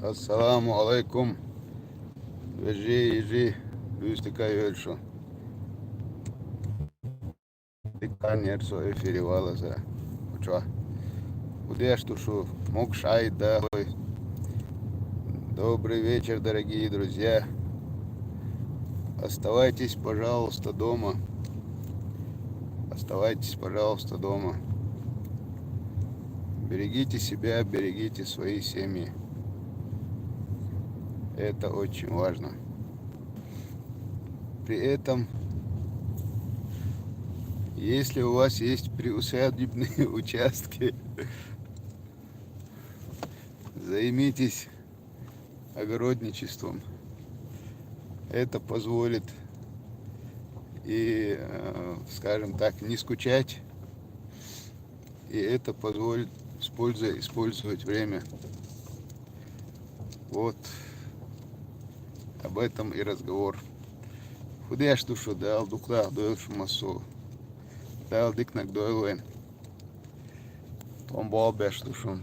Assalamu alaikum. Veji, üstika yölşo. Диканер со эфире валаза. Учва. Удешь тушу. Мокшай да. Добрый вечер, дорогие друзья. Оставайтесь, пожалуйста, дома. Оставайтесь, пожалуйста, дома. Берегите себя, берегите свои семьи. Это очень важно. При этом, если у вас есть приусадебные участки, займитесь огородничеством. Это позволит и, скажем так, не скучать. И это позволит использовать время. Вот об этом и разговор. Худеш душу дал, дуклах дойлшу массу. Дал дикнак дойлуэн. Том бол беш душун.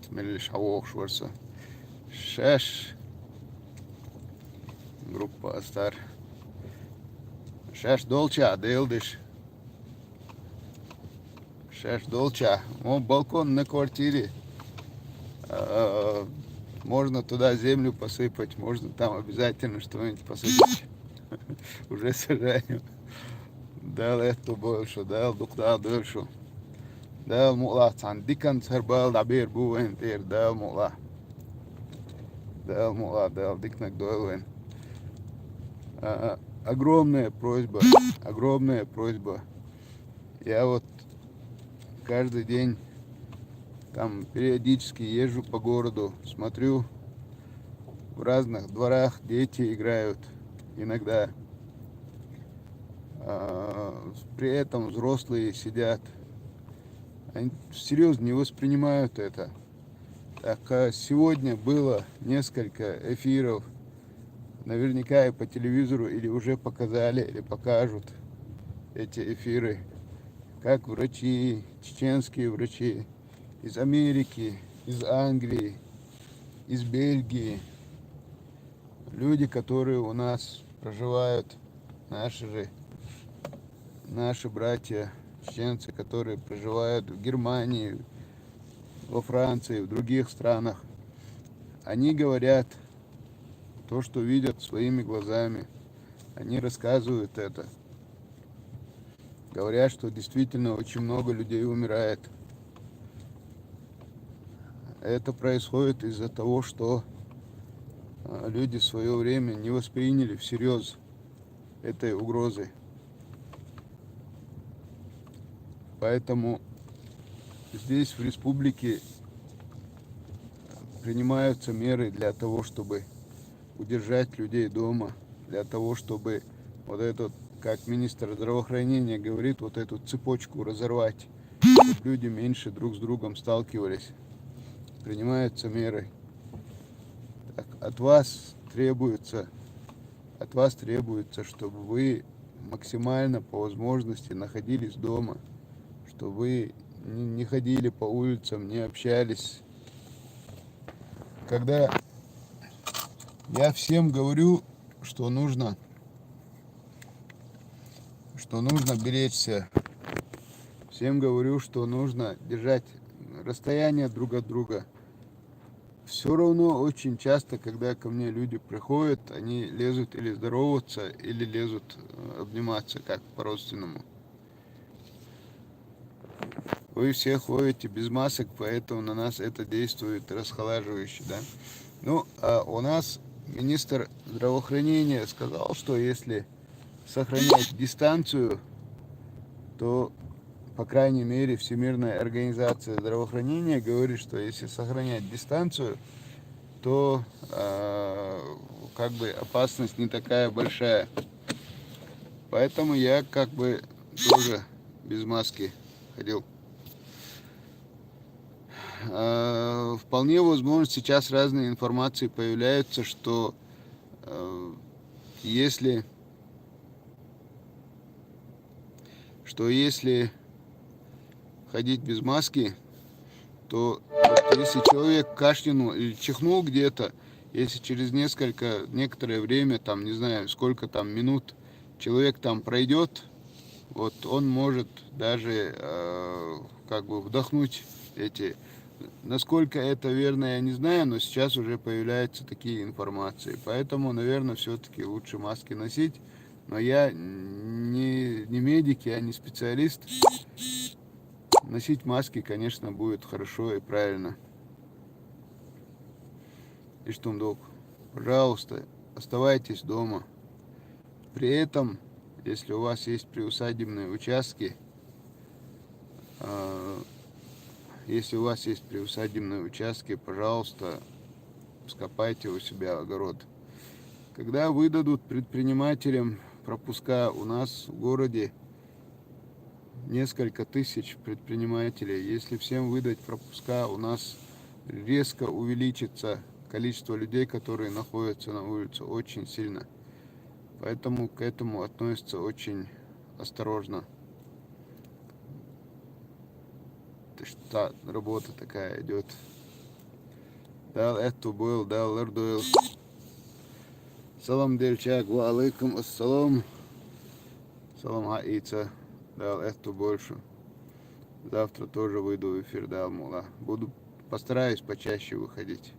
Тмелиш хавох шварса. Шеш. Группа Астар. Шеш долча, дейлдиш. Шеш долча. О, балкон на квартире. Можно туда землю посыпать, можно там обязательно что-нибудь посыпать. Уже сажаем. Дал это больше, дал дуктал дольше. Дал мула, цандикан царбал, дабир буэн, тер, дал мула. Дал дикнак дойлуэн. Огромная просьба. Я вот каждый день там периодически езжу по городу, смотрю, в разных дворах дети играют иногда. При этом взрослые сидят. Они серьезно не воспринимают это. Так, сегодня было несколько эфиров. Наверняка и по телевизору или уже показали, или покажут эти эфиры. Как врачи, чеченские врачи из Америки, из Англии, из Бельгии, люди, которые у нас проживают, наши братья чеченцы, которые проживают в Германии, во Франции, в других странах, они говорят то, что видят своими глазами. Они рассказывают это. Говорят, что действительно очень много людей умирает. Это происходит из-за того, что люди в свое время не восприняли всерьез этой угрозы. Поэтому здесь, в республике, принимаются меры для того, чтобы удержать людей дома, для того, чтобы вот этот, как министр здравоохранения говорит, вот эту цепочку разорвать, чтобы люди меньше друг с другом сталкивались. Принимаются меры. Так, от вас требуется, чтобы вы максимально по возможности находились дома, чтобы вы не ходили по улицам, не общались. Когда я всем говорю, что нужно беречься, всем говорю, что нужно держать расстояние друг от друга. Все равно очень часто, когда ко мне люди приходят, они лезут или здороваться, или лезут обниматься, как по-родственному. Вы все ходите без масок, поэтому на нас это действует расхолаживающе, да? Ну, а у нас министр здравоохранения сказал, что если сохранять дистанцию, то, по крайней мере, Всемирная организация здравоохранения говорит, что если сохранять дистанцию, то как бы опасность не такая большая. Поэтому я как бы тоже без маски ходил. Вполне возможно, сейчас разные информации появляются, что если что если ходить без маски, то вот если человек кашлянул или чихнул где-то, если через некоторое время, там, не знаю, сколько там минут человек там пройдет, вот он может даже как бы вдохнуть эти. Насколько это верно, я не знаю, но сейчас уже появляются такие информации. Поэтому, наверное, все-таки лучше маски носить. Но я не медик, я не специалист. Носить маски, конечно, будет хорошо и правильно. И что, док, пожалуйста, оставайтесь дома. При этом, если у вас есть приусадебные участки, пожалуйста, скопайте у себя огород. Когда выдадут предпринимателям пропуска, у нас в городе несколько тысяч предпринимателей. Если всем выдать пропуска, у нас резко увеличится количество людей, которые находятся на улице, очень сильно. Поэтому к этому относятся очень осторожно. Что работа такая идет. Дал эту был, дал лердуил. Салам дельчак, ва алейкум ассалам. Салам хаица. Дал эту больше. Завтра тоже выйду в эфир, дал мула. Постараюсь почаще выходить.